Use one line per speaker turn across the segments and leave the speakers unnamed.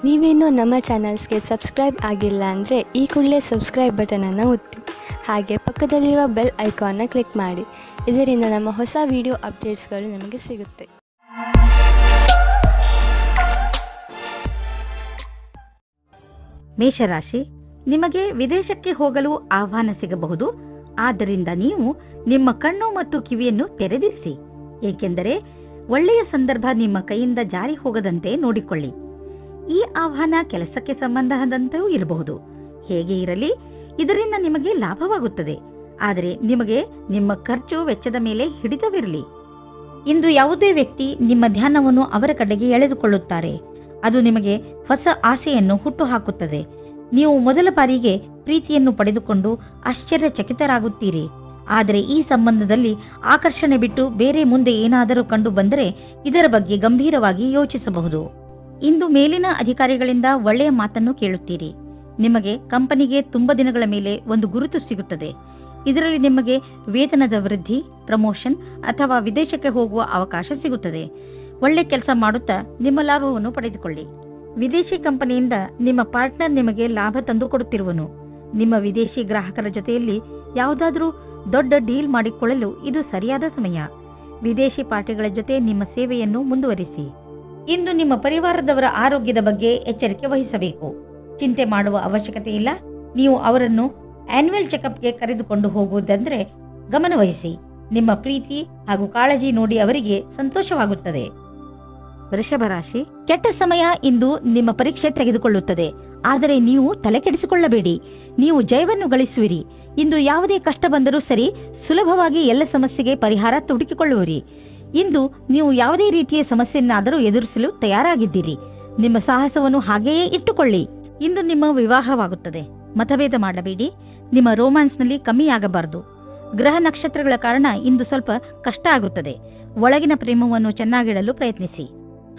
ನೀವೇನೂ ನಮ್ಮ ಚಾನಲ್ಸ್ಗೆ ಸಬ್ಸ್ಕ್ರೈಬ್ ಆಗಿಲ್ಲ ಅಂದರೆ ಈ ಕೂಡಲೇ ಸಬ್ಸ್ಕ್ರೈಬ್ ಬಟನನ್ನು ಒತ್ತಿ ಹಾಗೆ ಪಕ್ಕದಲ್ಲಿರುವ ಬೆಲ್ ಐಕಾನ್ನ ಕ್ಲಿಕ್ ಮಾಡಿ. ಇದರಿಂದ ನಮ್ಮ ಹೊಸ ವಿಡಿಯೋ ಅಪ್ಡೇಟ್ಸ್ಗಳು ನಿಮಗೆ ಸಿಗುತ್ತೆ.
ಮೇಷರಾಶಿ, ನಿಮಗೆ ವಿದೇಶಕ್ಕೆ ಹೋಗಲು ಆಹ್ವಾನ ಸಿಗಬಹುದು. ಆದ್ದರಿಂದ ನೀವು ನಿಮ್ಮ ಕಣ್ಣು ಮತ್ತು ಕಿವಿಯನ್ನು ತೆರೆದಿರಿಸಿ, ಏಕೆಂದರೆ ಒಳ್ಳೆಯ ಸಂದರ್ಭ ನಿಮ್ಮ ಕೈಯಿಂದ ಜಾರಿ ಹೋಗದಂತೆ ನೋಡಿಕೊಳ್ಳಿ. ಈ ಆಹ್ವಾನ ಕೆಲಸಕ್ಕೆ ಸಂಬಂಧದಂತೆಯೂ ಇರಬಹುದು. ಹೇಗೆ ಇರಲಿ, ಇದರಿಂದ ನಿಮಗೆ ಲಾಭವಾಗುತ್ತದೆ. ಆದರೆ ನಿಮಗೆ ನಿಮ್ಮ ಖರ್ಚು ವೆಚ್ಚದ ಮೇಲೆ ಹಿಡಿತವಿರಲಿ. ಇಂದು ಯಾವುದೇ ವ್ಯಕ್ತಿ ನಿಮ್ಮ ಧ್ಯಾನವನ್ನು ಅವರ ಕಡೆಗೆ ಎಳೆದುಕೊಳ್ಳುತ್ತಾರೆ. ಅದು ನಿಮಗೆ ಹೊಸ ಆಸೆಯನ್ನು ಹುಟ್ಟುಹಾಕುತ್ತದೆ. ನೀವು ಮೊದಲ ಬಾರಿಗೆ ಪ್ರೀತಿಯನ್ನು ಪಡೆದುಕೊಂಡು ಆಶ್ಚರ್ಯಚಕಿತರಾಗುತ್ತೀರಿ. ಆದರೆ ಈ ಸಂಬಂಧದಲ್ಲಿ ಆಕರ್ಷಣೆ ಬಿಟ್ಟು ಬೇರೆ ಮುಂದೆ ಏನಾದರೂ ಕಂಡು ಬಂದರೆ ಇದರ ಬಗ್ಗೆ ಗಂಭೀರವಾಗಿ ಯೋಚಿಸಬಹುದು. ಇಂದು ಮೇಲಿನ ಅಧಿಕಾರಿಗಳಿಂದ ಒಳ್ಳೆಯ ಮಾತನ್ನು ಕೇಳುತ್ತೀರಿ. ನಿಮಗೆ ಕಂಪನಿಗೆ ತುಂಬ ದಿನಗಳ ಮೇಲೆ ಒಂದು ಗುರುತು ಸಿಗುತ್ತದೆ. ಇದರಲ್ಲಿ ನಿಮಗೆ ವೇತನದ ವೃದ್ಧಿ, ಪ್ರಮೋಷನ್ ಅಥವಾ ವಿದೇಶಕ್ಕೆ ಹೋಗುವ ಅವಕಾಶ ಸಿಗುತ್ತದೆ. ಒಳ್ಳೆ ಕೆಲಸ ಮಾಡುತ್ತಾ ನಿಮ್ಮ ಲಾಭವನ್ನು ಪಡೆದುಕೊಳ್ಳಿ. ವಿದೇಶಿ ಕಂಪನಿಯಿಂದ ನಿಮ್ಮ ಪಾರ್ಟ್ನರ್ ನಿಮಗೆ ಲಾಭ ತಂದುಕೊಡುತ್ತಿರುವನು. ನಿಮ್ಮ ವಿದೇಶಿ ಗ್ರಾಹಕರ ಜೊತೆಯಲ್ಲಿ ಯಾವುದಾದರೂ ದೊಡ್ಡ ಡೀಲ್ ಮಾಡಿಕೊಳ್ಳಲು ಇದು ಸರಿಯಾದ ಸಮಯ. ವಿದೇಶಿ ಪಾರ್ಟಿಗಳ ಜೊತೆ ನಿಮ್ಮ ಸೇವೆಯನ್ನು ಮುಂದುವರಿಸಿ. ಇಂದು ನಿಮ್ಮ ಪರಿವಾರದವರ ಆರೋಗ್ಯದ ಬಗ್ಗೆ ಎಚ್ಚರಿಕೆ ವಹಿಸಬೇಕು. ಚಿಂತೆ ಮಾಡುವ ಅವಶ್ಯಕತೆ ಇಲ್ಲ. ನೀವು ಅವರನ್ನು ಆನ್ಯುವಲ್ ಚೆಕಪ್ಗೆ ಕರೆದುಕೊಂಡು ಹೋಗುವುದಂದ್ರೆ ಗಮನವಹಿಸಿ. ನಿಮ್ಮ ಪ್ರೀತಿ ಹಾಗೂ ಕಾಳಜಿ ನೋಡಿ ಅವರಿಗೆ ಸಂತೋಷವಾಗುತ್ತದೆ. ವೃಷಭ ರಾಶಿ, ಕೆಟ್ಟ ಸಮಯ ಇಂದು ನಿಮ್ಮ ಪರೀಕ್ಷೆ ತೆಗೆದುಕೊಳ್ಳುತ್ತದೆ. ಆದರೆ ನೀವು ತಲೆ ಕೆಡಿಸಿಕೊಳ್ಳಬೇಡಿ. ನೀವು ಜಯವನ್ನು ಗಳಿಸುವಿರಿ. ಇಂದು ಯಾವುದೇ ಕಷ್ಟ ಬಂದರೂ ಸರಿ, ಸುಲಭವಾಗಿ ಎಲ್ಲ ಸಮಸ್ಯೆಗೆ ಪರಿಹಾರ ಹುಡುಕಿಕೊಳ್ಳುವಿರಿ. ಇಂದು ನೀವು ಯಾವುದೇ ರೀತಿಯ ಸಮಸ್ಯೆಯನ್ನಾದರೂ ಎದುರಿಸಲು ತಯಾರಾಗಿದ್ದೀರಿ. ನಿಮ್ಮ ಸಾಹಸವನ್ನು ಹಾಗೆಯೇ ಇಟ್ಟುಕೊಳ್ಳಿ. ಇಂದು ನಿಮ್ಮ ವಿವಾಹವಾಗುತ್ತದೆ. ಮತಭೇದ ಮಾಡಬೇಡಿ. ನಿಮ್ಮ ರೋಮ್ಯಾನ್ಸ್ನಲ್ಲಿ ಕಮ್ಮಿಯಾಗಬಾರದು. ಗ್ರಹ ನಕ್ಷತ್ರಗಳ ಕಾರಣ ಇಂದು ಸ್ವಲ್ಪ ಕಷ್ಟ ಆಗುತ್ತದೆ. ಒಳಗಿನ ಪ್ರೇಮವನ್ನು ಚೆನ್ನಾಗಿಡಲು ಪ್ರಯತ್ನಿಸಿ.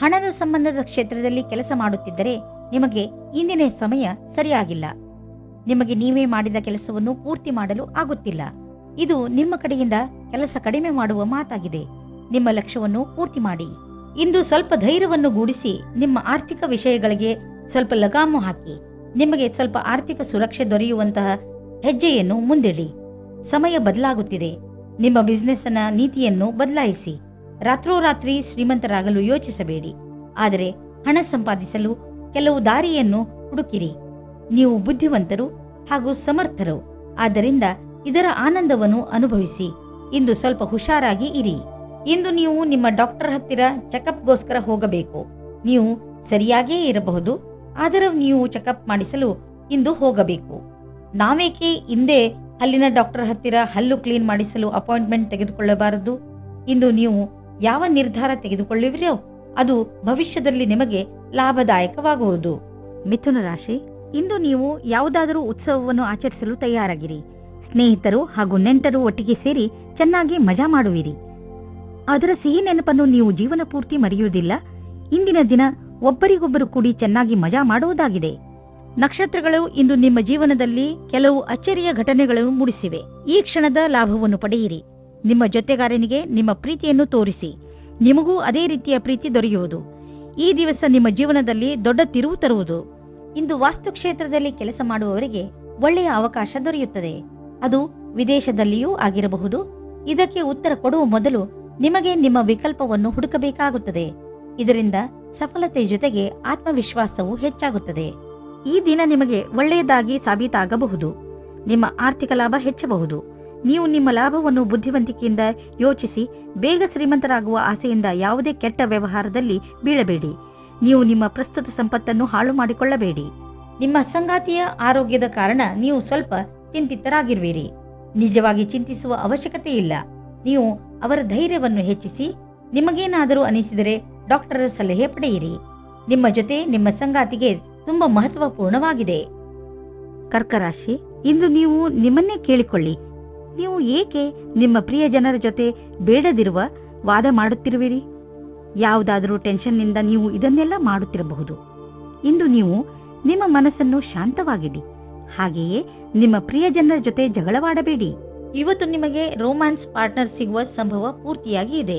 ಹಣದ ಸಂಬಂಧದ ಕ್ಷೇತ್ರದಲ್ಲಿ ಕೆಲಸ ಮಾಡುತ್ತಿದ್ದರೆ ನಿಮಗೆ ಇಂದಿನ ಸಮಯ ಸರಿಯಾಗಿಲ್ಲ. ನಿಮಗೆ ನೀವೇ ಮಾಡಿದ ಕೆಲಸವನ್ನು ಪೂರ್ತಿ ಮಾಡಲು ಆಗುತ್ತಿಲ್ಲ. ಇದು ನಿಮ್ಮ ಕಡೆಯಿಂದ ಕೆಲಸ ಕಡಿಮೆ ಮಾಡುವ ಮಾತಾಗಿದೆ. ನಿಮ್ಮ ಲಕ್ಷ್ಯವನ್ನು ಪೂರ್ತಿ ಮಾಡಿ. ಇಂದು ಸ್ವಲ್ಪ ಧೈರ್ಯವನ್ನು ಗೂಡಿಸಿ ನಿಮ್ಮ ಆರ್ಥಿಕ ವಿಷಯಗಳಿಗೆ ಸ್ವಲ್ಪ ಲಗಾಮು ಹಾಕಿ. ನಿಮಗೆ ಸ್ವಲ್ಪ ಆರ್ಥಿಕ ಸುರಕ್ಷೆ ದೊರೆಯುವಂತಹ ಹೆಜ್ಜೆಯನ್ನು ಮುಂದಿಡಿ. ಸಮಯ ಬದಲಾಗುತ್ತಿದೆ. ನಿಮ್ಮ ಬಿಸಿನೆಸ್ನ ನೀತಿಯನ್ನು ಬದಲಾಯಿಸಿ. ರಾತ್ರೋರಾತ್ರಿ ಶ್ರೀಮಂತರಾಗಲು ಯೋಚಿಸಬೇಡಿ. ಆದರೆ ಹಣ ಸಂಪಾದಿಸಲು ಕೆಲವು ದಾರಿಯನ್ನು ಹುಡುಕಿರಿ. ನೀವು ಬುದ್ಧಿವಂತರು ಹಾಗೂ ಸಮರ್ಥರು. ಆದ್ದರಿಂದ ಇದರ ಆನಂದವನ್ನು ಅನುಭವಿಸಿ. ಇಂದು ಸ್ವಲ್ಪ ಹುಷಾರಾಗಿ ಇರಿ. ಇಂದು ನೀವು ನಿಮ್ಮ ಡಾಕ್ಟರ್ ಹತ್ತಿರ ಚೆಕಪ್ಗೋಸ್ಕರ ಹೋಗಬೇಕು. ನೀವು ಸರಿಯಾಗಿಯೇ ಇರಬಹುದು, ಆದರೆ ನೀವು ಚೆಕಪ್ ಮಾಡಿಸಲು ಇಂದು ಹೋಗಬೇಕು. ನಾವೇಕೆ ಹಿಂದೆ ಹಲ್ಲಿನ ಡಾಕ್ಟರ್ ಹತ್ತಿರ ಹಲ್ಲು ಕ್ಲೀನ್ ಮಾಡಿಸಲು ಅಪಾಯಿಂಟ್ಮೆಂಟ್ ತೆಗೆದುಕೊಳ್ಳಬಾರದು? ಇಂದು ನೀವು ಯಾವ ನಿರ್ಧಾರ ತೆಗೆದುಕೊಳ್ಳುವಿರೋ ಅದು ಭವಿಷ್ಯದಲ್ಲಿ ನಿಮಗೆ ಲಾಭದಾಯಕವಾಗುವುದು. ಮಿಥುನ ರಾಶಿ, ಇಂದು ನೀವು ಯಾವುದಾದರೂ ಉತ್ಸವವನ್ನು ಆಚರಿಸಲು ತಯಾರಾಗಿರಿ. ಸ್ನೇಹಿತರು ಹಾಗೂ ನೆಂಟರು ಒಟ್ಟಿಗೆ ಸೇರಿ ಚೆನ್ನಾಗಿ ಮಜಾ ಮಾಡುವಿರಿ. ಅದರ ಸಿಹಿ ನೆನಪನ್ನು ನೀವು ಜೀವನ ಪೂರ್ತಿ ಮರೆಯುವುದಿಲ್ಲ. ಇಂದಿನ ದಿನ ಒಬ್ಬರಿಗೊಬ್ಬರು ಕೂಡಿ ಚೆನ್ನಾಗಿ ಮಜಾ ಮಾಡುವುದಾಗಿದೆ. ನಕ್ಷತ್ರಗಳು ಇಂದು ನಿಮ್ಮ ಜೀವನದಲ್ಲಿ ಕೆಲವು ಅಚ್ಚರಿಯ ಘಟನೆಗಳನ್ನು ಮೂಡಿಸಿವೆ. ಈ ಕ್ಷಣದ ಲಾಭವನ್ನು ಪಡೆಯಿರಿ. ನಿಮ್ಮ ಜೊತೆಗಾರನಿಗೆ ನಿಮ್ಮ ಪ್ರೀತಿಯನ್ನು ತೋರಿಸಿ. ನಿಮಗೂ ಅದೇ ರೀತಿಯ ಪ್ರೀತಿ ದೊರೆಯುವುದು. ಈ ದಿವಸ ನಿಮ್ಮ ಜೀವನದಲ್ಲಿ ದೊಡ್ಡ ತಿರುವು ತರುವುದು. ಇಂದು ವಾಸ್ತುಕ್ಷೇತ್ರದಲ್ಲಿ ಕೆಲಸ ಮಾಡುವವರಿಗೆ ಒಳ್ಳೆಯ ಅವಕಾಶ ದೊರೆಯುತ್ತದೆ. ಅದು ವಿದೇಶದಲ್ಲಿಯೂ ಆಗಿರಬಹುದು. ಇದಕ್ಕೆ ಉತ್ತರ ಕೊಡುವ ಮೊದಲು ನಿಮಗೆ ನಿಮ್ಮ ವಿಕಲ್ಪವನ್ನು ಹುಡುಕಬೇಕಾಗುತ್ತದೆ. ಇದರಿಂದ ಸಫಲತೆ ಜೊತೆಗೆ ಆತ್ಮವಿಶ್ವಾಸವು ಹೆಚ್ಚಾಗುತ್ತದೆ. ಈ ದಿನ ನಿಮಗೆ ಒಳ್ಳೆಯದಾಗಿ ಸಾಬೀತಾಗಬಹುದು. ನಿಮ್ಮ ಆರ್ಥಿಕ ಲಾಭ ಹೆಚ್ಚಬಹುದು. ನೀವು ನಿಮ್ಮ ಲಾಭವನ್ನು ಬುದ್ಧಿವಂತಿಕೆಯಿಂದ ಯೋಚಿಸಿ ಬೇಗ ಶ್ರೀಮಂತರಾಗುವ ಆಸೆಯಿಂದ ಯಾವುದೇ ಕೆಟ್ಟ ವ್ಯವಹಾರದಲ್ಲಿ ಬೀಳಬೇಡಿ. ನೀವು ನಿಮ್ಮ ಪ್ರಸ್ತುತ ಸಂಪತ್ತನ್ನು ಹಾಳು ಮಾಡಿಕೊಳ್ಳಬೇಡಿ. ನಿಮ್ಮ ಸಂಗಾತಿಯ ಆರೋಗ್ಯದ ಕಾರಣ ನೀವು ಸ್ವಲ್ಪ ಚಿಂತಿತರಾಗಿರುವಿರಿ. ನಿಜವಾಗಿ ಚಿಂತಿಸುವ ಅವಶ್ಯಕತೆ ಇಲ್ಲ. ನೀವು ಅವರ ಧೈರ್ಯವನ್ನು ಹೆಚ್ಚಿಸಿ. ನಿಮಗೇನಾದರೂ ಅನಿಸಿದರೆ ಡಾಕ್ಟರ್ ಸಲಹೆ ಪಡೆಯಿರಿ. ನಿಮ್ಮ ಜೊತೆ ನಿಮ್ಮ ಸಂಗಾತಿಗೆ ತುಂಬಾ ಮಹತ್ವಪೂರ್ಣವಾಗಿದೆ. ಕರ್ಕರಾಶಿ, ಇಂದು ನೀವು ನಿಮ್ಮನ್ನೇ ಕೇಳಿಕೊಳ್ಳಿ. ನೀವು ಏಕೆ ನಿಮ್ಮ ಪ್ರಿಯ ಜನರ ಜೊತೆ ಬೇಡದಿರುವ ವಾದ ಮಾಡುತ್ತಿರುವಿರಿ? ಯಾವುದಾದರೂ ಟೆನ್ಷನ್ನಿಂದ ನೀವು ಇದನ್ನೆಲ್ಲ ಮಾಡುತ್ತಿರಬಹುದು. ಇಂದು ನೀವು ನಿಮ್ಮ ಮನಸ್ಸನ್ನು ಶಾಂತವಾಗಿಡಿ. ಹಾಗೆಯೇ ನಿಮ್ಮ ಪ್ರಿಯ ಜನರ ಜೊತೆ ಜಗಳವಾಡಬೇಡಿ. ಇವತ್ತು ನಿಮಗೆ ರೋಮ್ಯಾನ್ಸ್ ಪಾರ್ಟ್ನರ್ ಸಿಗುವ ಸಂಭವ ಪೂರ್ತಿಯಾಗಿ ಇದೆ.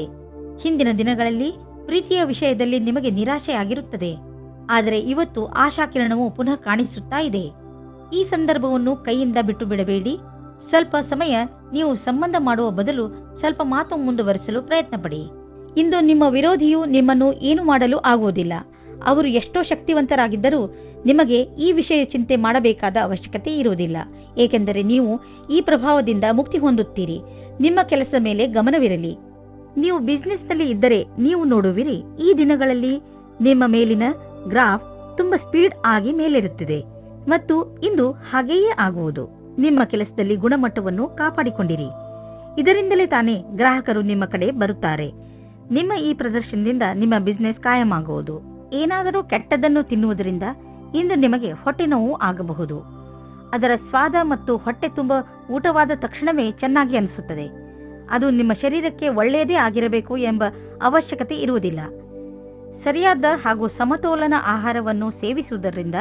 ಹಿಂದಿನ ದಿನಗಳಲ್ಲಿ ಪ್ರೀತಿಯ ವಿಷಯದಲ್ಲಿ ನಿಮಗೆ ನಿರಾಶೆಯಾಗಿರುತ್ತದೆ. ಆದರೆ ಇವತ್ತು ಆಶಾಕಿರಣವು ಪುನಃ ಕಾಣಿಸುತ್ತಾ ಇದೆ. ಈ ಸಂದರ್ಭವನ್ನು ಕೈಯಿಂದ ಬಿಟ್ಟು ಬಿಡಬೇಡಿ. ಸ್ವಲ್ಪ ಸಮಯ ನೀವು ಸಂಬಂಧ ಮಾಡುವ ಬದಲು ಸ್ವಲ್ಪ ಮಾತು ಮುಂದುವರಿಸಲು ಪ್ರಯತ್ನ ಪಡಿ. ಇಂದು ನಿಮ್ಮ ವಿರೋಧಿಯು ನಿಮ್ಮನ್ನು ಏನು ಮಾಡಲು ಆಗುವುದಿಲ್ಲ. ಅವರು ಎಷ್ಟೋ ಶಕ್ತಿವಂತರಾಗಿದ್ದರೂ ನಿಮಗೆ ಈ ವಿಷಯ ಚಿಂತೆ ಮಾಡಬೇಕಾದ ಅವಶ್ಯಕತೆ ಇರುವುದಿಲ್ಲ, ಏಕೆಂದರೆ ನೀವು ಈ ಪ್ರಭಾವದಿಂದ ಮುಕ್ತಿ ಹೊಂದುತ್ತೀರಿ. ನಿಮ್ಮ ಕೆಲಸದ ಮೇಲೆ ಗಮನವಿರಲಿ. ನೀವು ಬಿಸಿನೆಸ್ನಲ್ಲಿ ಇದ್ದರೆ ನೀವು ನೋಡುವಿರಿ, ಈ ದಿನಗಳಲ್ಲಿ ನಿಮ್ಮ ಮೇಲಿನ ಗ್ರಾಫ್ ತುಂಬಾ ಸ್ಪೀಡ್ ಆಗಿ ಮೇಲೇರುತ್ತಿದೆ ಮತ್ತು ಇಂದು ಹಾಗೆಯೇ ಆಗುವುದು. ನಿಮ್ಮ ಕೆಲಸದಲ್ಲಿ ಗುಣಮಟ್ಟವನ್ನು ಕಾಪಾಡಿಕೊಂಡಿರಿ. ಇದರಿಂದಲೇ ತಾನೇ ಗ್ರಾಹಕರು ನಿಮ್ಮ ಕಡೆ ಬರುತ್ತಾರೆ. ನಿಮ್ಮ ಈ ಪ್ರದರ್ಶನದಿಂದ ನಿಮ್ಮ ಬಿಸಿನೆಸ್ ಕಾಯಮಾಗುವುದು. ಏನಾದರೂ ಕೆಟ್ಟದನ್ನು ತಿನ್ನುವುದರಿಂದ ಇಂದು ನಿಮಗೆ ಹೊಟ್ಟೆ ನೋವು ಆಗಬಹುದು. ಅದರ ಸ್ವಾದ ಮತ್ತು ಹೊಟ್ಟೆ ತುಂಬ ಊಟವಾದ ತಕ್ಷಣವೇ ಚೆನ್ನಾಗಿ ಅನಿಸುತ್ತದೆ. ಅದು ನಿಮ್ಮ ಶರೀರಕ್ಕೆ ಒಳ್ಳೆಯದೇ ಆಗಿರಬೇಕು ಎಂಬ ಅವಶ್ಯಕತೆ ಇರುವುದಿಲ್ಲ. ಸರಿಯಾದ ಹಾಗೂ ಸಮತೋಲನ ಆಹಾರವನ್ನು ಸೇವಿಸುವುದರಿಂದ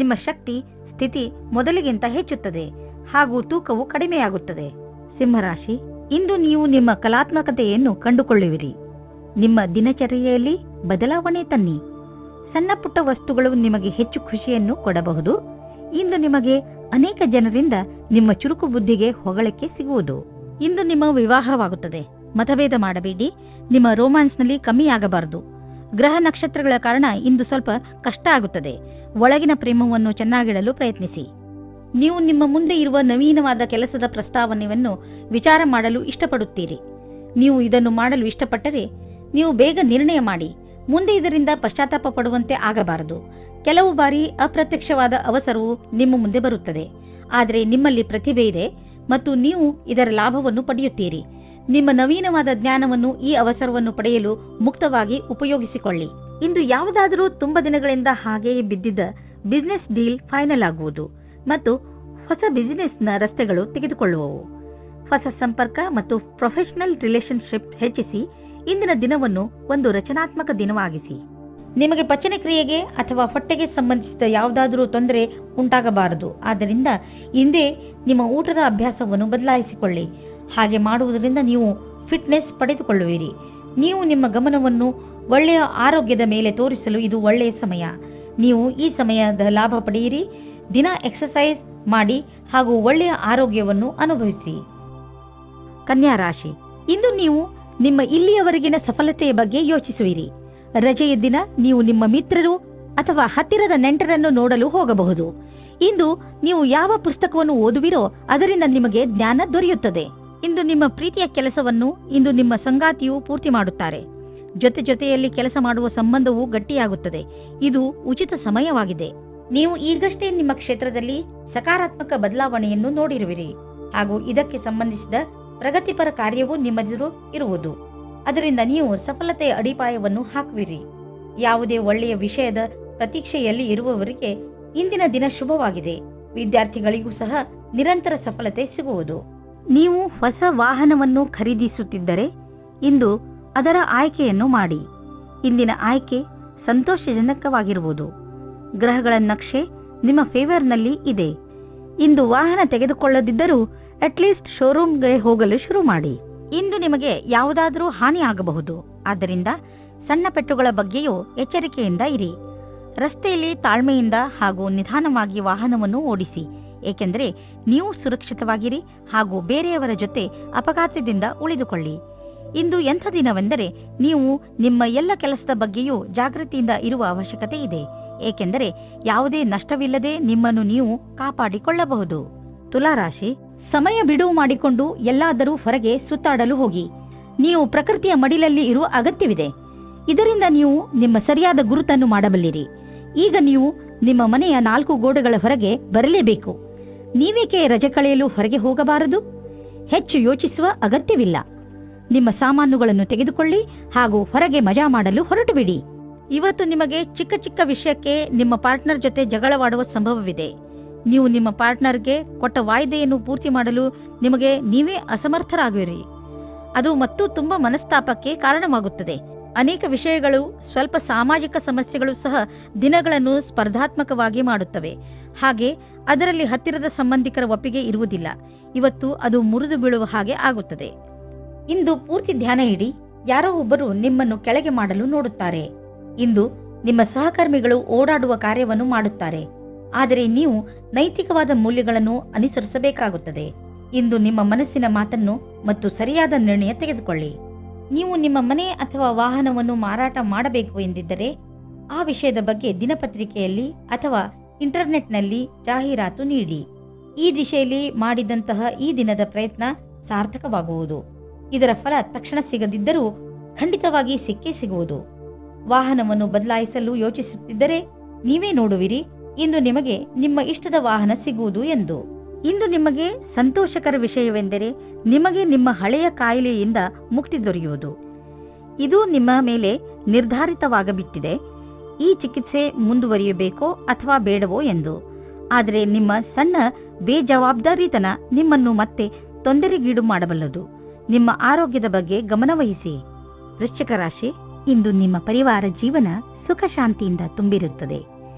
ನಿಮ್ಮ ಶಕ್ತಿ ಸ್ಥಿತಿ ಮೊದಲಿಗಿಂತ ಹೆಚ್ಚುತ್ತದೆ ಹಾಗೂ ತೂಕವು ಕಡಿಮೆಯಾಗುತ್ತದೆ. ಸಿಂಹರಾಶಿ, ಇಂದು ನೀವು ನಿಮ್ಮ ಕಲಾತ್ಮಕತೆಯನ್ನು ಕಂಡುಕೊಳ್ಳುವಿರಿ. ನಿಮ್ಮ ದಿನಚರ್ಯೆಯಲ್ಲಿ ಬದಲಾವಣೆ ತನ್ನಿ. ಸಣ್ಣ ಪುಟ್ಟ ವಸ್ತುಗಳು ನಿಮಗೆ ಹೆಚ್ಚು ಖುಷಿಯನ್ನು ಕೊಡಬಹುದು. ಇಂದು ನಿಮಗೆ ಅನೇಕ ಜನರಿಂದ ನಿಮ್ಮ ಚುರುಕು ಬುದ್ಧಿಗೆ ಹೊಗಳಿಕೆ ಸಿಗುವುದು. ಇಂದು ನಿಮ್ಮ ವಿವಾಹವಾಗುತ್ತದೆ. ಮತಭೇದ ಮಾಡಬೇಡಿ. ನಿಮ್ಮ ರೋಮ್ಯಾನ್ಸ್ನಲ್ಲಿ ಕಮ್ಮಿಯಾಗಬಾರದು. ಗ್ರಹ ನಕ್ಷತ್ರಗಳ ಕಾರಣ ಇಂದು ಸ್ವಲ್ಪ ಕಷ್ಟ ಆಗುತ್ತದೆ. ಒಳಗಿನ ಪ್ರೇಮವನ್ನು ಚೆನ್ನಾಗಿಡಲು ಪ್ರಯತ್ನಿಸಿ. ನೀವು ನಿಮ್ಮ ಮುಂದೆ ಇರುವ ನವೀನವಾದ ಕೆಲಸದ ಪ್ರಸ್ತಾವನೆಯನ್ನು ವಿಚಾರ ಮಾಡಲು ಇಷ್ಟಪಡುತ್ತೀರಿ. ನೀವು ಇದನ್ನು ಮಾಡಲು ಇಷ್ಟಪಟ್ಟರೆ ನೀವು ಬೇಗ ನಿರ್ಣಯ ಮಾಡಿ. ಮುಂದೆ ಇದರಿಂದ ಪಶ್ಚಾತ್ತಾಪ ಪಡುವಂತೆ ಆಗಬಾರದು. ಕೆಲವು ಬಾರಿ ಅಪ್ರತ್ಯಕ್ಷವಾದ ಅವಸರವು ನಿಮ್ಮ ಮುಂದೆ ಬರುತ್ತದೆ, ಆದರೆ ನಿಮ್ಮಲ್ಲಿ ಪ್ರತಿಭೆ ಇದೆ ಮತ್ತು ನೀವು ಇದರ ಲಾಭವನ್ನು ಪಡೆಯುತ್ತೀರಿ. ನಿಮ್ಮ ನವೀನವಾದ ಜ್ಞಾನವನ್ನು ಈ ಅವಸರವನ್ನು ಪಡೆಯಲು ಮುಕ್ತವಾಗಿ ಉಪಯೋಗಿಸಿಕೊಳ್ಳಿ. ಇಂದು ಯಾವುದಾದರೂ ತುಂಬ ದಿನಗಳಿಂದ ಹಾಗೆಯೇ ಬಿದ್ದಿದ್ದ ಬಿಸಿನೆಸ್ ಡೀಲ್ ಫೈನಲ್ ಆಗುವುದು ಮತ್ತು ಹೊಸ ಬಿಸಿನೆಸ್ನ ರಸ್ತೆಗಳು ತೆಗೆದುಕೊಳ್ಳುವವು. ಹೊಸ ಸಂಪರ್ಕ ಮತ್ತು ಪ್ರೊಫೆಷನಲ್ ರಿಲೇಶನ್ಶಿಪ್ ಹೆಚ್ಚಿಸಿ. ಇಂದಿನ ದಿನವನ್ನು ಒಂದು ರಚನಾತ್ಮಕ ದಿನವಾಗಿಸಿ. ನಿಮಗೆ ಪಚನ ಕ್ರಿಯೆಗೆ ಅಥವಾ ಹೊಟ್ಟೆಗೆ ಸಂಬಂಧಿಸಿದ ಯಾವುದಾದರೂ ತೊಂದರೆ ಉಂಟಾಗಬಾರದು. ಆದ್ದರಿಂದ ಇಂದೇ ನಿಮ್ಮ ಊಟದ ಅಭ್ಯಾಸವನ್ನು ಬದಲಾಯಿಸಿಕೊಳ್ಳಿ. ಹಾಗೆ ಮಾಡುವುದರಿಂದ ನೀವು ಫಿಟ್ನೆಸ್ ಪಡೆದುಕೊಳ್ಳುವಿರಿ. ನೀವು ನಿಮ್ಮ ಗಮನವನ್ನು ಒಳ್ಳೆಯ ಆರೋಗ್ಯದ ಮೇಲೆ ತೋರಿಸಲು ಇದು ಒಳ್ಳೆಯ ಸಮಯ. ನೀವು ಈ ಸಮಯದ ಲಾಭ ಪಡೆಯಿರಿ. ದಿನ ಎಕ್ಸರ್ಸೈಸ್ ಮಾಡಿ ಹಾಗೂ ಒಳ್ಳೆಯ ಆರೋಗ್ಯವನ್ನು ಅನುಭವಿಸಿ. ಕನ್ಯಾ ರಾಶಿ, ಇಂದು ನೀವು ನಿಮ್ಮ ಇಲ್ಲಿಯವರೆಗಿನ ಸಫಲತೆಯ ಬಗ್ಗೆ ಯೋಚಿಸುವಿರಿ. ರಜೆಯ ದಿನ ನೀವು ನಿಮ್ಮ ಮಿತ್ರರು ಅಥವಾ ಹತ್ತಿರದ ನೆಂಟರನ್ನು ನೋಡಲು ಹೋಗಬಹುದು. ಇಂದು ನೀವು ಯಾವ ಪುಸ್ತಕವನ್ನು ಓದುವಿರೋ ಅದರಿಂದ ನಿಮಗೆ ಜ್ಞಾನ ದೊರೆಯುತ್ತದೆ. ಇಂದು ನಿಮ್ಮ ಪ್ರೀತಿಯ ಕೆಲಸವನ್ನು ಇಂದು ನಿಮ್ಮ ಸಂಗಾತಿಯು ಪೂರ್ತಿ ಮಾಡುತ್ತಾರೆ. ಜೊತೆಯಲ್ಲಿ ಕೆಲಸ ಮಾಡುವ ಸಂಬಂಧವು ಗಟ್ಟಿಯಾಗುತ್ತದೆ. ಇದು ಉಚಿತ ಸಮಯವಾಗಿದೆ. ನೀವು ಈಗಷ್ಟೇ ನಿಮ್ಮ ಕ್ಷೇತ್ರದಲ್ಲಿ ಸಕಾರಾತ್ಮಕ ಬದಲಾವಣೆಯನ್ನು ನೋಡಿರುವಿರಿ ಹಾಗೂ ಇದಕ್ಕೆ ಸಂಬಂಧಿಸಿದ ಪ್ರಗತಿಪರ ಕಾರ್ಯವೂ ನಿಮ್ಮೆದುರು ಇರುವುದು. ಅದರಿಂದ ನೀವು ಸಫಲತೆಯ ಅಡಿಪಾಯವನ್ನು ಹಾಕುವಿರಿ. ಯಾವುದೇ ಒಳ್ಳೆಯ ವಿಷಯದ ಪ್ರತೀಕ್ಷೆಯಲ್ಲಿ ಇರುವವರಿಗೆ ಇಂದಿನ ದಿನ ಶುಭವಾಗಿದೆ. ವಿದ್ಯಾರ್ಥಿಗಳಿಗೂ ಸಹ ನಿರಂತರ ಸಫಲತೆ ಸಿಗುವುದು. ನೀವು ಹೊಸ ವಾಹನವನ್ನು ಖರೀದಿಸುತ್ತಿದ್ದರೆ ಇಂದು ಅದರ ಆಯ್ಕೆಯನ್ನು ಮಾಡಿ. ಇಂದಿನ ಆಯ್ಕೆ ಸಂತೋಷಜನಕವಾಗಿರುವುದು. ಗ್ರಹಗಳ ನಕ್ಷೆ ನಿಮ್ಮ ಫೇವರ್ನಲ್ಲಿ ಇದೆ. ಇಂದು ವಾಹನ ತೆಗೆದುಕೊಳ್ಳದಿದ್ದರೂ ಅಟ್ಲೀಸ್ಟ್ ಶೋರೂಮ್ಗೆ ಹೋಗಲು ಶುರು ಮಾಡಿ. ಇಂದು ನಿಮಗೆ ಯಾವುದಾದರೂ ಹಾನಿ ಆಗಬಹುದು. ಆದ್ದರಿಂದ ಸಣ್ಣ ಪೆಟ್ಟುಗಳ ಬಗ್ಗೆಯೂ ಎಚ್ಚರಿಕೆಯಿಂದ ಇರಿ. ರಸ್ತೆಯಲ್ಲಿ ತಾಳ್ಮೆಯಿಂದ ಹಾಗೂ ನಿಧಾನವಾಗಿ ವಾಹನವನ್ನು ಓಡಿಸಿ, ಏಕೆಂದರೆ ನೀವು ಸುರಕ್ಷಿತವಾಗಿರಿ ಹಾಗೂ ಬೇರೆಯವರ ಜೊತೆ ಅಪಘಾತದಿಂದ ಉಳಿದುಕೊಳ್ಳಿ. ಇಂದು ಎಂಥ ದಿನವೆಂದರೆ ನೀವು ನಿಮ್ಮ ಎಲ್ಲ ಕೆಲಸದ ಬಗ್ಗೆಯೂ ಜಾಗೃತಿಯಿಂದ ಇರುವ ಅವಶ್ಯಕತೆ ಇದೆ, ಏಕೆಂದರೆ ಯಾವುದೇ ನಷ್ಟವಿಲ್ಲದೆ ನಿಮ್ಮನ್ನು ನೀವು ಕಾಪಾಡಿಕೊಳ್ಳಬಹುದು. ತುಲಾರಾಶಿ, ಸಮಯ ಬಿಡುವು ಮಾಡಿಕೊಂಡು ಎಲ್ಲಾದರೂ ಹೊರಗೆ ಸುತ್ತಾಡಲು ಹೋಗಿ. ನೀವು ಪ್ರಕೃತಿಯ ಮಡಿಲಲ್ಲಿ ಇರುವ ಅಗತ್ಯವಿದೆ. ಇದರಿಂದ ನೀವು ನಿಮ್ಮ ಸರಿಯಾದ ಗುರುತನ್ನು ಮಾಡಬಲ್ಲಿರಿ. ಈಗ ನೀವು ನಿಮ್ಮ ಮನೆಯ 4 ಗೋಡೆಗಳ ಹೊರಗೆ ಬರಲೇಬೇಕು. ನೀವೇಕೆ ರಜೆ ಕಳೆಯಲು ಹೊರಗೆ ಹೋಗಬಾರದು? ಹೆಚ್ಚು ಯೋಚಿಸುವ ಅಗತ್ಯವಿಲ್ಲ. ನಿಮ್ಮ ಸಾಮಾನುಗಳನ್ನು ತೆಗೆದುಕೊಳ್ಳಿ ಹಾಗೂ ಹೊರಗೆ ಮಜಾ ಮಾಡಲು ಹೊರಟುಬಿಡಿ. ಇವತ್ತು ನಿಮಗೆ ಚಿಕ್ಕ ಚಿಕ್ಕ ವಿಷಯಕ್ಕೆ ನಿಮ್ಮ ಪಾರ್ಟ್ನರ್ ಜೊತೆ ಜಗಳವಾಡುವ ಸಂಭವವಿದೆ. ನೀವು ನಿಮ್ಮ ಪಾರ್ಟ್ನರ್ಗೆ ಕೊಟ್ಟ ವಾಯ್ದೆಯನ್ನು ಪೂರ್ತಿ ಮಾಡಲು ನಿಮಗೆ ನೀವೇ ಅಸಮರ್ಥರಾಗುವಿರಿ. ಅದು ಮತ್ತು ತುಂಬಾ ಮನಸ್ತಾಪಕ್ಕೆ ಕಾರಣವಾಗುತ್ತದೆ. ಅನೇಕ ವಿಷಯಗಳು, ಸ್ವಲ್ಪ ಸಾಮಾಜಿಕ ಸಮಸ್ಯೆಗಳು ಸಹ ದಿನಗಳನ್ನು ಸ್ಪರ್ಧಾತ್ಮಕವಾಗಿ ಮಾಡುತ್ತವೆ. ಹಾಗೆ ಅದರಲ್ಲಿ ಹತ್ತಿರದ ಸಂಬಂಧಿಕರ ಒಪ್ಪಿಗೆ ಇರುವುದಿಲ್ಲ. ಇವತ್ತು ಅದು ಮುರಿದು ಬೀಳುವ ಹಾಗೆ ಆಗುತ್ತದೆ. ಇಂದು ಪೂರ್ತಿ ಧ್ಯಾನ ಇಡಿ. ಯಾರೋ ಒಬ್ಬರು ನಿಮ್ಮನ್ನು ಕೆಳಗೆ ಮಾಡಲು ನೋಡುತ್ತಾರೆ. ಇಂದು ನಿಮ್ಮ ಸಹಕರ್ಮಿಗಳು ಓಡಾಡುವ ಕಾರ್ಯವನ್ನು ಮಾಡುತ್ತಾರೆ, ಆದರೆ ನೀವು ನೈತಿಕವಾದ ಮೌಲ್ಯಗಳನ್ನು ಅನುಸರಿಸಬೇಕಾಗುತ್ತದೆ. ಇಂದು ನಿಮ್ಮ ಮನಸ್ಸಿನ ಮಾತನ್ನು ಮತ್ತು ಸರಿಯಾದ ನಿರ್ಣಯ ತೆಗೆದುಕೊಳ್ಳಿ. ನೀವು ನಿಮ್ಮ ಮನೆ ಅಥವಾ ವಾಹನವನ್ನು ಮಾರಾಟ ಮಾಡಬೇಕು ಎಂದಿದ್ದರೆ ಆ ವಿಷಯದ ಬಗ್ಗೆ ದಿನಪತ್ರಿಕೆಯಲ್ಲಿ ಅಥವಾ ಇಂಟರ್ನೆಟ್ನಲ್ಲಿ ಜಾಹೀರಾತು ನೀಡಿ. ಈ ದಿಶೆಯಲ್ಲಿ ಮಾಡಿದಂತಹ ಈ ದಿನದ ಪ್ರಯತ್ನ ಸಾರ್ಥಕವಾಗುವುದು. ಇದರ ಫಲ ತಕ್ಷಣ ಸಿಗದಿದ್ದರೂ ಖಂಡಿತವಾಗಿ ಸಿಕ್ಕೇ ಸಿಗುವುದು. ವಾಹನವನ್ನು ಬದಲಾಯಿಸಲು ಯೋಚಿಸುತ್ತಿದ್ದರೆ ನೀವೇ ನೋಡುವಿರಿ ಇಂದು ನಿಮಗೆ ನಿಮ್ಮ ಇಷ್ಟದ ವಾಹನ ಸಿಗುವುದು ಎಂದು. ಇಂದು ನಿಮಗೆ ಸಂತೋಷಕರ ವಿಷಯವೆಂದರೆ ನಿಮಗೆ ನಿಮ್ಮ ಹಳೆಯ ಕಾಯಿಲೆಯಿಂದ ಮುಕ್ತಿ ದೊರೆಯುವುದು. ಇದು ನಿಮ್ಮ ಮೇಲೆ ನಿರ್ಧಾರಿತವಾಗಬಿಟ್ಟಿದೆ, ಈ ಚಿಕಿತ್ಸೆ ಮುಂದುವರಿಯಬೇಕೋ ಅಥವಾ ಬೇಡವೋ ಎಂದು. ಆದರೆ ನಿಮ್ಮ ಸಣ್ಣ ಬೇಜವಾಬ್ದಾರಿತನ ನಿಮ್ಮನ್ನು ಮತ್ತೆ ತೊಂದರೆಗೀಡು ಮಾಡಬಲ್ಲದು. ನಿಮ್ಮ ಆರೋಗ್ಯದ ಬಗ್ಗೆ ಗಮನವಹಿಸಿ. ವೃಶ್ಚಿಕ ರಾಶಿ, ಇಂದು ನಿಮ್ಮ ಪರಿವಾರ ಜೀವನ ಸುಖ ಶಾಂತಿಯಿಂದ ತುಂಬಿರುತ್ತದೆ.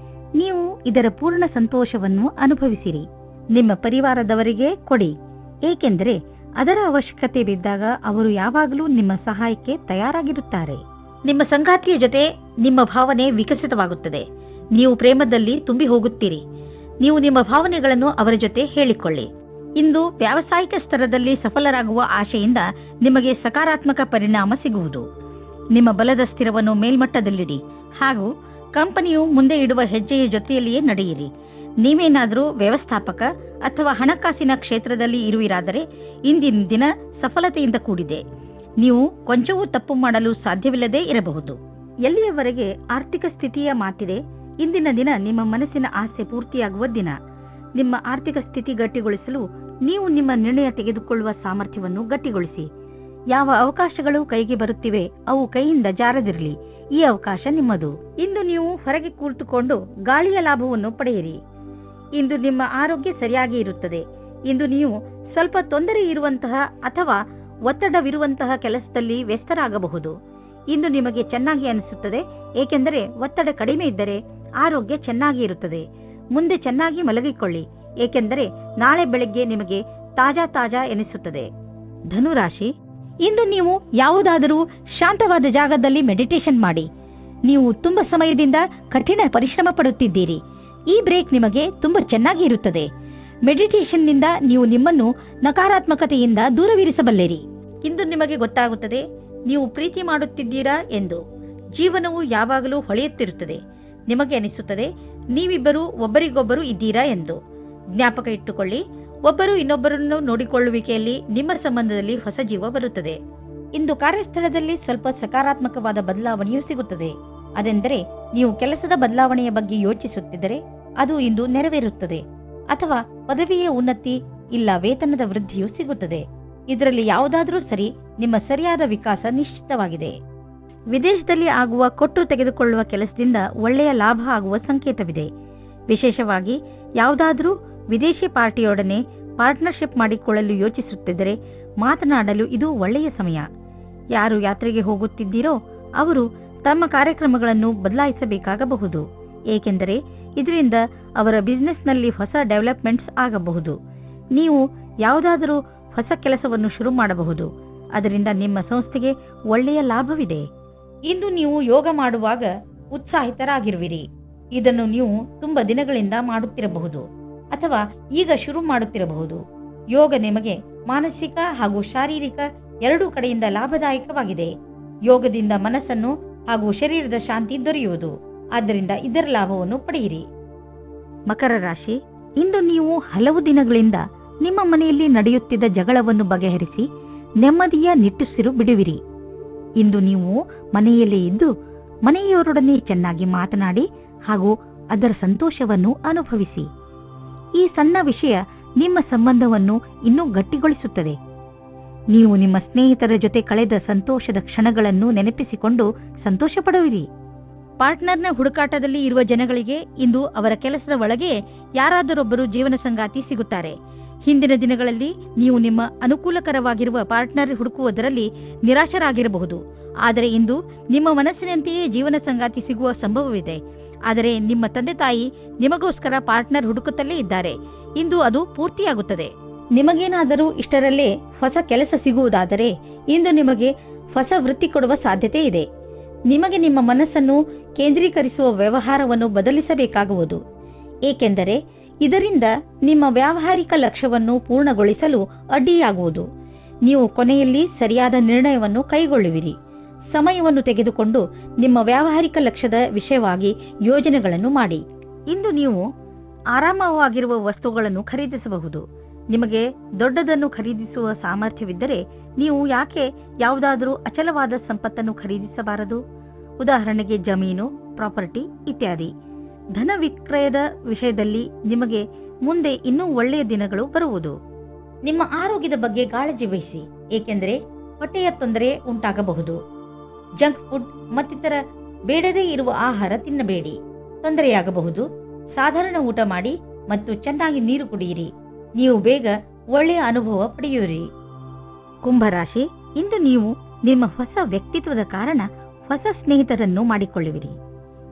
ನೀವು ಇದರ ಪೂರ್ಣ ಸಂತೋಷವನ್ನು ಅನುಭವಿಸಿರಿ. ನಿಮ್ಮ ಪರಿವಾರದವರಿಗೆ ಕೊಡಿ, ಏಕೆಂದರೆ ಅದರ ಅವಶ್ಯಕತೆ ಬಿದ್ದಾಗ ಅವರು ಯಾವಾಗಲೂ ನಿಮ್ಮ ಸಹಾಯಕ್ಕೆ ತಯಾರಾಗಿರುತ್ತಾರೆ. ನಿಮ್ಮ ಸಂಗಾತಿಯ ಜೊತೆ ನಿಮ್ಮ ಭಾವನೆ ವಿಕಸಿತವಾಗುತ್ತದೆ. ನೀವು ಪ್ರೇಮದಲ್ಲಿ ತುಂಬಿ ಹೋಗುತ್ತೀರಿ. ನೀವು ನಿಮ್ಮ ಭಾವನೆಗಳನ್ನು ಅವರ ಜೊತೆ ಹೇಳಿಕೊಳ್ಳಿ. ಇಂದು ವ್ಯಾವಸಾಯಿಕ ಸ್ತರದಲ್ಲಿ ಸಫಲರಾಗುವ ಆಶೆಯಿಂದ ನಿಮಗೆ ಸಕಾರಾತ್ಮಕ ಪರಿಣಾಮ ಸಿಗುವುದು. ನಿಮ್ಮ ಬಲದ ಸ್ಥಿರವನ್ನು ಮೇಲ್ಮಟ್ಟದಲ್ಲಿಡಿ ಹಾಗೂ ಕಂಪನಿಯು ಮುಂದೆ ಇಡುವ ಹೆಜ್ಜೆಯ ಜೊತೆಯಲ್ಲಿಯೇ ನಡೆಯಿರಿ. ನೀವೇನಾದರೂ ವ್ಯವಸ್ಥಾಪಕ ಅಥವಾ ಹಣಕಾಸಿನ ಕ್ಷೇತ್ರದಲ್ಲಿ ಇರುವಿರಾದರೆ ಇಂದಿನ ದಿನ ಸಫಲತೆಯಿಂದ ಕೂಡಿದೆ. ನೀವು ಕೊಂಚವೂ ತಪ್ಪು ಮಾಡಲು ಸಾಧ್ಯವಿಲ್ಲದೇ ಇರಬಹುದು. ಎಲ್ಲಿಯವರೆಗೆ ಆರ್ಥಿಕ ಸ್ಥಿತಿಯ ಮಾತಿದೆ, ಇಂದಿನ ದಿನ ನಿಮ್ಮ ಮನಸ್ಸಿನ ಆಸೆ ಪೂರ್ತಿಯಾಗುವ ದಿನ. ನಿಮ್ಮ ಆರ್ಥಿಕ ಸ್ಥಿತಿ ಗಟ್ಟಿಗೊಳಿಸಲು ನೀವು ನಿಮ್ಮ ನಿರ್ಣಯ ತೆಗೆದುಕೊಳ್ಳುವ ಸಾಮರ್ಥ್ಯವನ್ನು ಗಟ್ಟಿಗೊಳಿಸಿ. ಯಾವ ಅವಕಾಶಗಳು ಕೈಗೆ ಬರುತ್ತಿವೆ ಅವು ಕೈಯಿಂದ ಜಾರದಿರಲಿ. ಈ ಅವಕಾಶ ನಿಮ್ಮದು. ಇಂದು ನೀವು ಹೊರಗೆ ಕುಳಿತುಕೊಂಡು ಗಾಳಿಯ ಲಾಭವನ್ನು ಪಡೆಯಿರಿ. ಇಂದು ನಿಮ್ಮ ಆರೋಗ್ಯ ಸರಿಯಾಗಿ ಇರುತ್ತದೆ. ಇಂದು ನೀವು ಸ್ವಲ್ಪ ತೊಂದರೆ ಇರುವಂತಹ ಅಥವಾ ಒತ್ತಡವಿರುವಂತಹ ಕೆಲಸದಲ್ಲಿ ವ್ಯಸ್ತರಾಗಬಹುದು. ಇಂದು ನಿಮಗೆ ಚೆನ್ನಾಗಿ ಅನಿಸುತ್ತದೆ, ಏಕೆಂದರೆ ಒತ್ತಡ ಕಡಿಮೆ ಇದ್ದರೆ ಆರೋಗ್ಯ ಚೆನ್ನಾಗಿ ಇರುತ್ತದೆ. ಮುಂದೆ ಚೆನ್ನಾಗಿ ಮಲಗಿಕೊಳ್ಳಿ, ಏಕೆಂದರೆ ನಾಳೆ ಬೆಳಗ್ಗೆ ನಿಮಗೆ ತಾಜಾ ಎನಿಸುತ್ತದೆ. ಧನುರಾಶಿ, ಇಂದು ನೀವು ಯಾವುದಾದರೂ ಶಾಂತವಾದ ಜಾಗದಲ್ಲಿ ಮೆಡಿಟೇಷನ್ ಮಾಡಿ. ನೀವು ತುಂಬಾ ಸಮಯದಿಂದ ಕಠಿಣ ಪರಿಶ್ರಮ ಪಡುತ್ತಿದ್ದೀರಿ. ಈ ಬ್ರೇಕ್ ನಿಮಗೆ ತುಂಬಾ ಚೆನ್ನಾಗಿ ಇರುತ್ತದೆ. ಮೆಡಿಟೇಷನ್ನಿಂದ ನೀವು ನಿಮ್ಮನ್ನು ನಕಾರಾತ್ಮಕತೆಯಿಂದ ದೂರವಿರಿಸಬಲ್ಲಿರಿ. ಇಂದು ನಿಮಗೆ ಗೊತ್ತಾಗುತ್ತದೆ ನೀವು ಪ್ರೀತಿ ಮಾಡುತ್ತಿದ್ದೀರಾ ಎಂದು. ಜೀವನವು ಯಾವಾಗಲೂ ಹೊಳೆಯುತ್ತಿರುತ್ತದೆ. ನಿಮಗೆ ಅನಿಸುತ್ತದೆ ನೀವಿಬ್ಬರು ಒಬ್ಬರಿಗೊಬ್ಬರು ಇದ್ದೀರಾ ಎಂದು. ಜ್ಞಾಪಕ ಇಟ್ಟುಕೊಳ್ಳಿ, ಒಬ್ಬರು ಇನ್ನೊಬ್ಬರನ್ನು ನೋಡಿಕೊಳ್ಳುವಿಕೆಯಲ್ಲಿ ನಿಮ್ಮ ಸಂಬಂಧದಲ್ಲಿ ಹೊಸ ಜೀವ ಬರುತ್ತದೆ. ಇಂದು ಕಾರ್ಯಸ್ಥಳದಲ್ಲಿ ಸ್ವಲ್ಪ ಸಕಾರಾತ್ಮಕವಾದ ಬದಲಾವಣೆಯೂ ಸಿಗುತ್ತದೆ. ಅದೆಂದರೆ ನೀವು ಕೆಲಸದ ಬದಲಾವಣೆಯ ಬಗ್ಗೆ ಯೋಚಿಸುತ್ತಿದ್ದರೆ ಅದು ಇಂದು ನೆರವೇರುತ್ತದೆ. ಅಥವಾ ಪದವಿಯ ಉನ್ನತಿ ಇಲ್ಲ ವೇತನದ ವೃದ್ಧಿಯೂ ಸಿಗುತ್ತದೆ. ಇದರಲ್ಲಿ ಯಾವುದಾದರೂ ಸರಿ, ನಿಮ್ಮ ಸರಿಯಾದ ವಿಕಾಸ ನಿಶ್ಚಿತವಾಗಿದೆ. ವಿದೇಶದಲ್ಲಿ ಆಗುವ ಕೊಟ್ಟು ತೆಗೆದುಕೊಳ್ಳುವ ಕೆಲಸದಿಂದ ಒಳ್ಳೆಯ ಲಾಭ ಆಗುವ ಸಂಕೇತವಿದೆ. ವಿಶೇಷವಾಗಿ ಯಾವುದಾದರೂ ವಿದೇಶಿ ಪಾರ್ಟಿಯೊಡನೆ ಪಾರ್ಟ್ನರ್ಶಿಪ್ ಮಾಡಿಕೊಳ್ಳಲು ಯೋಚಿಸುತ್ತಿದ್ದರೆ ಮಾತನಾಡಲು ಇದು ಒಳ್ಳೆಯ ಸಮಯ. ಯಾರು ಯಾತ್ರೆಗೆ ಹೋಗುತ್ತಿದ್ದೀರೋ ಅವರು ತಮ್ಮ ಕಾರ್ಯಕ್ರಮಗಳನ್ನು ಬದಲಾಯಿಸಬೇಕಾಗಬಹುದು, ಏಕೆಂದರೆ ಇದರಿಂದ ಅವರ ಬಿಸಿನೆಸ್ನಲ್ಲಿ ಹೊಸ ಡೆವಲಪ್ಮೆಂಟ್ಸ್ ಆಗಬಹುದು. ನೀವು ಯಾವುದಾದರೂ ಹೊಸ ಕೆಲಸವನ್ನು ಶುರು ಮಾಡಬಹುದು. ಅದರಿಂದ ನಿಮ್ಮ ಸಂಸ್ಥೆಗೆ ಒಳ್ಳೆಯ ಲಾಭವಿದೆ. ಇಂದು ನೀವು ಯೋಗ ಮಾಡುವಾಗ ಉತ್ಸಾಹಿತರಾಗಿರುವಿರಿ. ಇದನ್ನು ನೀವು ತುಂಬಾ ದಿನಗಳಿಂದ ಮಾಡುತ್ತಿರಬಹುದು ಅಥವಾ ಈಗ ಶುರು ಮಾಡುತ್ತಿರಬಹುದು. ಯೋಗ ನಿಮಗೆ ಮಾನಸಿಕ ಹಾಗೂ ಶಾರೀರಿಕ ಎರಡೂ ಕಡೆಯಿಂದ ಲಾಭದಾಯಕವಾಗಿದೆ. ಯೋಗದಿಂದ ಮನಸ್ಸನ್ನು ಹಾಗೂ ಶರೀರದ ಶಾಂತಿ ದೊರೆಯುವುದು. ಆದ್ದರಿಂದ ಇದರ ಲಾಭವನ್ನು ಪಡೆಯಿರಿ. ಮಕರ ರಾಶಿ, ಇಂದು ನೀವು ಹಲವು ದಿನಗಳಿಂದ ನಿಮ್ಮ ಮನೆಯಲ್ಲಿ ನಡೆಯುತ್ತಿದ್ದ ಜಗಳವನ್ನು ಬಗೆಹರಿಸಿ ನೆಮ್ಮದಿಯ ನಿಟ್ಟುಸಿರು ಬಿಡುವಿರಿ. ಇಂದು ನೀವು ಮನೆಯಲ್ಲೇ ಇದ್ದು ಮನೆಯವರೊಡನೆ ಚೆನ್ನಾಗಿ ಮಾತನಾಡಿ ಹಾಗೂ ಅದರ ಸಂತೋಷವನ್ನು ಅನುಭವಿಸಿ. ಈ ಸಣ್ಣ ವಿಷಯ ನಿಮ್ಮ ಸಂಬಂಧವನ್ನು ಇನ್ನೂ ಗಟ್ಟಿಗೊಳಿಸುತ್ತದೆ. ನೀವು ನಿಮ್ಮ ಸ್ನೇಹಿತರ ಜೊತೆ ಕಳೆದ ಸಂತೋಷದ ಕ್ಷಣಗಳನ್ನು ನೆನಪಿಸಿಕೊಂಡು ಸಂತೋಷ ಪಡುವಿರಿ. ಪಾರ್ಟ್ನರ್ನ ಹುಡುಕಾಟದಲ್ಲಿ ಇರುವ ಜನಗಳಿಗೆ ಇಂದು ಅವರ ಕೆಲಸದ ಒಳಗೆ ಯಾರಾದರೊಬ್ಬರು ಜೀವನ ಸಂಗಾತಿ ಸಿಗುತ್ತಾರೆ. ಹಿಂದಿನ ದಿನಗಳಲ್ಲಿ ನೀವು ನಿಮ್ಮ ಅನುಕೂಲಕರವಾಗಿರುವ ಪಾರ್ಟ್ನರ್ ಹುಡುಕುವುದರಲ್ಲಿ ನಿರಾಶರಾಗಿರಬಹುದು. ಆದರೆ ಇಂದು ನಿಮ್ಮ ಮನಸ್ಸಿನಂತೆಯೇ ಜೀವನ ಸಂಗಾತಿ ಸಿಗುವ ಸಂಭವವಿದೆ. ಆದರೆ ನಿಮ್ಮ ತಂದೆ ತಾಯಿ ನಿಮಗೋಸ್ಕರ ಪಾರ್ಟ್ನರ್ ಹುಡುಕುತ್ತಲೇ ಇದ್ದಾರೆ. ಇಂದು ಅದು ಪೂರ್ತಿಯಾಗುತ್ತದೆ. ನಿಮಗೇನಾದರೂ ಇಷ್ಟರಲ್ಲೇ ಹೊಸ ಕೆಲಸ ಸಿಗುವುದಾದರೆ ಇಂದು ನಿಮಗೆ ಹೊಸ ವೃತ್ತಿ ಕೊಡುವ ಸಾಧ್ಯತೆ ಇದೆ. ನಿಮಗೆ ನಿಮ್ಮ ಮನಸ್ಸನ್ನು ಕೇಂದ್ರೀಕರಿಸುವ ವ್ಯವಹಾರವನ್ನು ಬದಲಿಸಬೇಕಾಗುವುದು, ಏಕೆಂದರೆ ಇದರಿಂದ ನಿಮ್ಮ ವ್ಯಾವಹಾರಿಕ ಲಕ್ಷ್ಯವನ್ನು ಪೂರ್ಣಗೊಳಿಸಲು ಅಡ್ಡಿಯಾಗುವುದು. ನೀವು ಕೊನೆಯಲ್ಲಿ ಸರಿಯಾದ ನಿರ್ಣಯವನ್ನು ಕೈಗೊಳ್ಳುವಿರಿ. ಸಮಯವನ್ನು ತೆಗೆದುಕೊಂಡು ನಿಮ್ಮ ವ್ಯಾವಹಾರಿಕ ಲಕ್ಷ್ಯದ ವಿಷಯವಾಗಿ ಯೋಜನೆಗಳನ್ನು ಮಾಡಿ. ಇಂದು ನೀವು ಆರಾಮವಾಗಿರುವ ವಸ್ತುಗಳನ್ನು ಖರೀದಿಸಬಹುದು. ನಿಮಗೆ ದೊಡ್ಡದನ್ನು ಖರೀದಿಸುವ ಸಾಮರ್ಥ್ಯವಿದ್ದರೆ ನೀವು ಯಾಕೆ ಯಾವುದಾದರೂ ಅಚಲವಾದ ಸಂಪತ್ತನ್ನು ಖರೀದಿಸಬಾರದು? ಉದಾಹರಣೆಗೆ ಜಮೀನು, ಪ್ರಾಪರ್ಟಿ ಇತ್ಯಾದಿ. ಧನ ವಿಕ್ರಯದ ವಿಷಯದಲ್ಲಿ ನಿಮಗೆ ಮುಂದೆ ಇನ್ನೂ ಒಳ್ಳೆಯ ದಿನಗಳು ಬರುವುದು. ನಿಮ್ಮ ಆರೋಗ್ಯದ ಬಗ್ಗೆ ಕಾಳಜಿ ವಹಿಸಿ, ಏಕೆಂದರೆ ಹೊಟ್ಟೆಯ ತೊಂದರೆ ಉಂಟಾಗಬಹುದು. ಜಂಕ್ ಫುಡ್ ಮತ್ತಿತರ ಬೇಡದೇ ಇರುವ ಆಹಾರ ತಿನ್ನಬೇಡಿ, ತೊಂದರೆಯಾಗಬಹುದು. ಸಾಧಾರಣ ಊಟ ಮಾಡಿ ಮತ್ತು ಚೆನ್ನಾಗಿ ನೀರು ಕುಡಿಯಿರಿ. ನೀವು ಬೇಗ ಒಳ್ಳೆಯ ಅನುಭವ ಪಡೆಯುವಿರಿ. ಕುಂಭರಾಶಿ, ಇಂದು ನೀವು ನಿಮ್ಮ ಹೊಸ ವ್ಯಕ್ತಿತ್ವದ ಕಾರಣ ಹೊಸ ಸ್ನೇಹಿತರನ್ನು ಮಾಡಿಕೊಳ್ಳುವಿರಿ.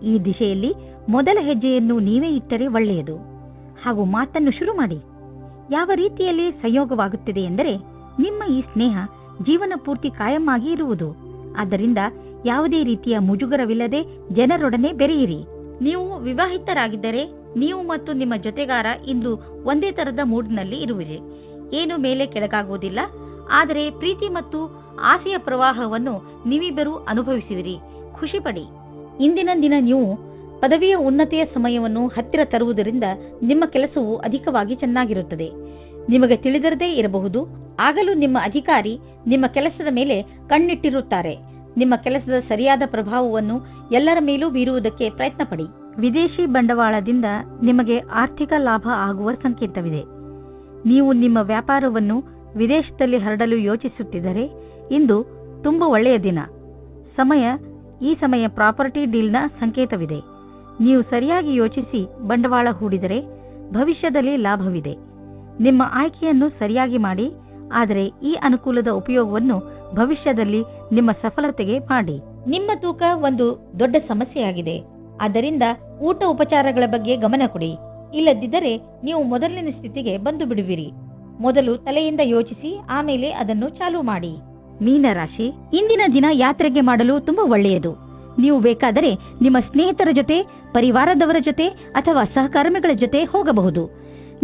ಈ ದಿಶೆಯಲ್ಲಿ ಮೊದಲ ಹೆಜ್ಜೆಯನ್ನು ನೀವೇ ಇಟ್ಟರೆ ಒಳ್ಳೆಯದು. ಹಾಗೂ ಮಾತನ್ನು ಶುರು ಮಾಡಿ. ಯಾವ ರೀತಿಯಲ್ಲಿ ಸಂಯೋಗವಾಗುತ್ತಿದೆ ಎಂದರೆ ನಿಮ್ಮ ಈ ಸ್ನೇಹ ಜೀವನ ಪೂರ್ತಿ ಕಾಯಂ ಆಗಿ ಇರುವುದು. ಆದ್ದರಿಂದ ಯಾವುದೇ ರೀತಿಯ ಮುಜುಗರವಿಲ್ಲದೆ ಜನರೊಡನೆ ಬೆರೆಯಿರಿ. ನೀವು ವಿವಾಹಿತರಾಗಿದ್ದರೆ ನೀವು ಮತ್ತು ನಿಮ್ಮ ಜೊತೆಗಾರ ಇಂದು ಒಂದೇ ತರದ ಮೂಡ್ನಲ್ಲಿ ಇರುವಿರಿ. ಏನು ಮೇಲೆ ಕೆಳಗಾಗುವುದಿಲ್ಲ, ಆದರೆ ಪ್ರೀತಿ ಮತ್ತು ಆಸೆಯ ಪ್ರವಾಹವನ್ನು ನೀವಿಬ್ಬರೂ ಅನುಭವಿಸುವಿರಿ. ಖುಷಿಪಡಿ. ಇಂದಿನ ದಿನ ನೀವು ಪದವಿಯ ಉನ್ನತಿಯ ಸಮಯವನ್ನು ಹತ್ತಿರ ತರುವುದರಿಂದ ನಿಮ್ಮ ಕೆಲಸವು ಅಧಿಕವಾಗಿ ಚೆನ್ನಾಗಿರುತ್ತದೆ. ನಿಮಗೆ ತಿಳಿದಿರದೇ ಇರಬಹುದು, ಆಗಲೂ ನಿಮ್ಮ ಅಧಿಕಾರಿ ನಿಮ್ಮ ಕೆಲಸದ ಮೇಲೆ ಕಣ್ಣಿಟ್ಟಿರುತ್ತಾರೆ. ನಿಮ್ಮ ಕೆಲಸದ ಸರಿಯಾದ ಪ್ರಭಾವವನ್ನು ಎಲ್ಲರ ಮೇಲೂ ಬೀರುವುದಕ್ಕೆ ಪ್ರಯತ್ನ ಪಡಿ. ವಿದೇಶಿ ಬಂಡವಾಳದಿಂದ ನಿಮಗೆ ಆರ್ಥಿಕ ಲಾಭ ಆಗುವ ಸಂಕೇತವಿದೆ. ನೀವು ನಿಮ್ಮ ವ್ಯಾಪಾರವನ್ನು ವಿದೇಶದಲ್ಲಿ ಹರಡಲು ಯೋಚಿಸುತ್ತಿದ್ದರೆ ಇಂದು ತುಂಬಾ ಒಳ್ಳೆಯ ದಿನ. ಈ ಸಮಯ ಪ್ರಾಪರ್ಟಿ ಡೀಲ್ನ ಸಂಕೇತವಿದೆ. ನೀವು ಸರಿಯಾಗಿ ಯೋಚಿಸಿ ಬಂಡವಾಳ ಹೂಡಿದರೆ ಭವಿಷ್ಯದಲ್ಲಿ ಲಾಭವಿದೆ. ನಿಮ್ಮ ಆಯ್ಕೆಯನ್ನು ಸರಿಯಾಗಿ ಮಾಡಿ, ಆದರೆ ಈ ಅನುಕೂಲದ ಉಪಯೋಗವನ್ನು ಭವಿಷ್ಯದಲ್ಲಿ ನಿಮ್ಮ ಸಫಲತೆಗೆ ಮಾಡಿ. ನಿಮ್ಮ ತೂಕ ಒಂದು ದೊಡ್ಡ ಸಮಸ್ಯೆಯಾಗಿದೆ. ಆದ್ದರಿಂದ ಊಟ ಉಪಚಾರಗಳ ಬಗ್ಗೆ ಗಮನ ಕೊಡಿ. ಇಲ್ಲದಿದ್ದರೆ ನೀವು ಮೊದಲಿನ ಸ್ಥಿತಿಗೆ ಬಂದು ಬಿಡುವಿರಿ. ಮೊದಲು ತಲೆಯಿಂದ ಯೋಚಿಸಿ, ಆಮೇಲೆ ಅದನ್ನು ಚಾಲೂ ಮಾಡಿ. ಮೀನರಾಶಿ, ಇಂದಿನ ದಿನ ಯಾತ್ರೆಗೆ ಮಾಡಲು ತುಂಬಾ ಒಳ್ಳೆಯದು. ನೀವು ಬೇಕಾದರೆ ನಿಮ್ಮ ಸ್ನೇಹಿತರ ಜೊತೆ, ಪರಿವಾರದವರ ಜೊತೆ ಅಥವಾ ಸಹಕರ್ಮಿಗಳ ಜೊತೆ ಹೋಗಬಹುದು.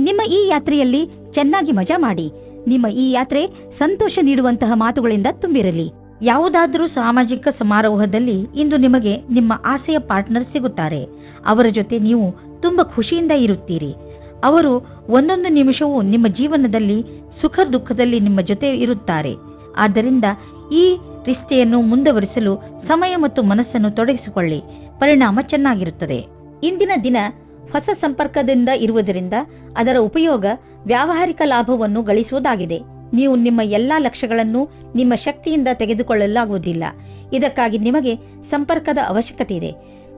ನಿಮ್ಮ ಈ ಯಾತ್ರೆಯಲ್ಲಿ ಚೆನ್ನಾಗಿ ಮಜಾ ಮಾಡಿ. ನಿಮ್ಮ ಈ ಯಾತ್ರೆ ಸಂತೋಷ ನೀಡುವಂತಹ ಮಾತುಗಳಿಂದ ತುಂಬಿರಲಿ. ಯಾವುದಾದರೂ ಸಾಮಾಜಿಕ ಸಮಾರೋಹದಲ್ಲಿ ಇಂದು ನಿಮಗೆ ನಿಮ್ಮ ಆಸೆಯ ಪಾರ್ಟ್ನರ್ ಸಿಗುತ್ತಾರೆ. ಅವರ ಜೊತೆ ನೀವು ತುಂಬಾ ಖುಷಿಯಿಂದ ಇರುತ್ತೀರಿ. ಅವರು ಒಂದೊಂದು ನಿಮಿಷವೂ ನಿಮ್ಮ ಜೀವನದಲ್ಲಿ ಸುಖ ದುಃಖದಲ್ಲಿ ನಿಮ್ಮ ಜೊತೆ ಇರುತ್ತಾರೆ. ಆದ್ದರಿಂದ ಈ ರಿಶ್ತೆಯನ್ನು ಮುಂದುವರಿಸಲು ಸಮಯ ಮತ್ತು ಮನಸ್ಸನ್ನು ತೊಡಗಿಸಿಕೊಳ್ಳಿ. ಪರಿಣಾಮ ಚೆನ್ನಾಗಿರುತ್ತದೆ. ಇಂದಿನ ದಿನ ಹೊಸ ಸಂಪರ್ಕದಿಂದ ಇರುವುದರಿಂದ ಅದರ ಉಪಯೋಗ ವ್ಯಾವಹಾರಿಕ ಲಾಭವನ್ನು ಗಳಿಸುವುದಾಗಿದೆ. ನೀವು ನಿಮ್ಮ ಎಲ್ಲಾ ಲಕ್ಷ್ಯಗಳನ್ನು ನಿಮ್ಮ ಶಕ್ತಿಯಿಂದ ತೆಗೆದುಕೊಳ್ಳಲಾಗುವುದಿಲ್ಲ. ಇದಕ್ಕಾಗಿ ನಿಮಗೆ ಸಂಪರ್ಕದ ಅವಶ್ಯಕತೆ ಇದೆ.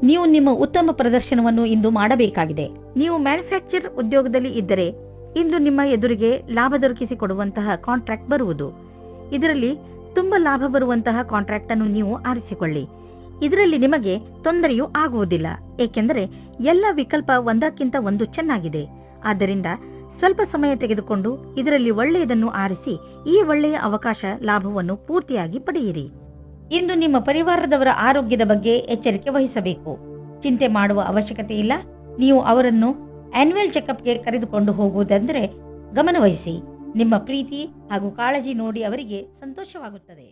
ನೀವು ನಿಮ್ಮ ಉತ್ತಮ ಪ್ರದರ್ಶನವನ್ನು ಇಂದು ಮಾಡಬೇಕಾಗಿದೆ. ನೀವು ಮ್ಯಾನುಫ್ಯಾಕ್ಚರ್ ಉದ್ಯೋಗದಲ್ಲಿ ಇದ್ದರೆ ಇಂದು ನಿಮ್ಮ ಎದುರಿಗೆ ಲಾಭ ದೊರಕಿಸಿಕೊಡುವಂತಹ ಕಾಂಟ್ರಾಕ್ಟ್ ಬರುವುದು. ಇದರಲ್ಲಿ ತುಂಬಾ ಲಾಭ ಬರುವಂತಹ ಕಾಂಟ್ರಾಕ್ಟ್ ಅನ್ನು ನೀವು ಆರಿಸಿಕೊಳ್ಳಿ. ಇದರಲ್ಲಿ ನಿಮಗೆ ತೊಂದರೆಯೂ ಆಗುವುದಿಲ್ಲ, ಏಕೆಂದರೆ ಎಲ್ಲ ವಿಕಲ್ಪ ಒಂದಕ್ಕಿಂತ ಒಂದು ಚೆನ್ನಾಗಿದೆ. ಆದ್ದರಿಂದ ಸ್ವಲ್ಪ ಸಮಯ ತೆಗೆದುಕೊಂಡು ಇದರಲ್ಲಿ ಒಳ್ಳೆಯದನ್ನು ಆರಿಸಿ ಈ ಒಳ್ಳೆಯ ಅವಕಾಶ ಲಾಭವನ್ನು ಪೂರ್ತಿಯಾಗಿ ಪಡೆಯಿರಿ. ಇಂದು ನಿಮ್ಮ ಪರಿವಾರದವರ ಆರೋಗ್ಯದ ಬಗ್ಗೆ ಎಚ್ಚರಿಕೆ ವಹಿಸಬೇಕು. ಚಿಂತೆ ಮಾಡುವ ಅವಶ್ಯಕತೆ ಇಲ್ಲ. ನೀವು ಅವರನ್ನು ಆನ್ಯುವಲ್ ಚೆಕಪ್ಗೆ ಕರೆದುಕೊಂಡು ಹೋಗುವುದೆಂದರೆ ಗಮನವಹಿಸಿ. ನಿಮ್ಮ ಪ್ರೀತಿ ಹಾಗೂ ಕಾಳಜಿ ನೋಡಿ ಅವರಿಗೆ ಸಂತೋಷವಾಗುತ್ತದೆ.